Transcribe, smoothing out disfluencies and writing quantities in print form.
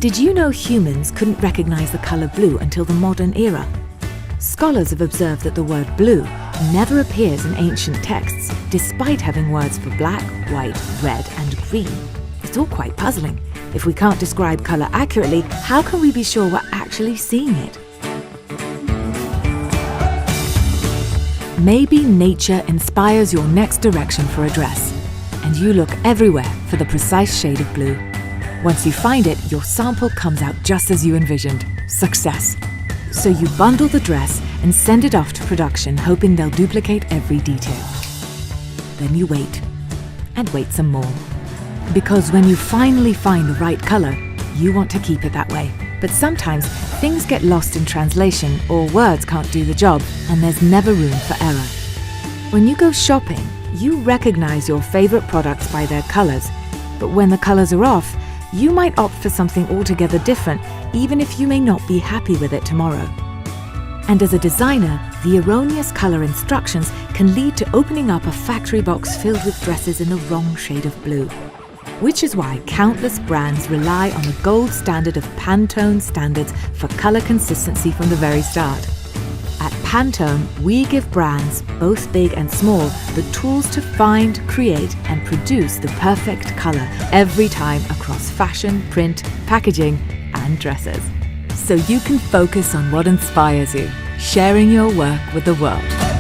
Did you know humans couldn't recognize the color blue until the modern era? Scholars have observed that the word blue never appears in ancient texts, despite having words for black, white, red, and green. It's all quite puzzling. If we can't describe color accurately, how can we be sure we're actually seeing it? Maybe nature inspires your next direction for a dress, and you look everywhere for the precise shade of blue. Once you find it, your sample comes out just as you envisioned. Success! So you bundle the dress and send it off to production, hoping they'll duplicate every detail. Then you wait, and wait some more. Because when you finally find the right color, you want to keep it that way. But sometimes things get lost in translation or words can't do the job, and there's never room for error. When you go shopping, you recognize your favorite products by their colors, but when the colors are off, you might opt for something altogether different, even if you may not be happy with it tomorrow. And as a designer, the erroneous color instructions can lead to opening up a factory box filled with dresses in the wrong shade of blue. Which is why countless brands rely on the gold standard of Pantone standards for color consistency from the very start. At Pantone, we give brands, both big and small, the tools to find, create, and produce the perfect color every time across fashion, print, packaging, and dresses. So you can focus on what inspires you, sharing your work with the world.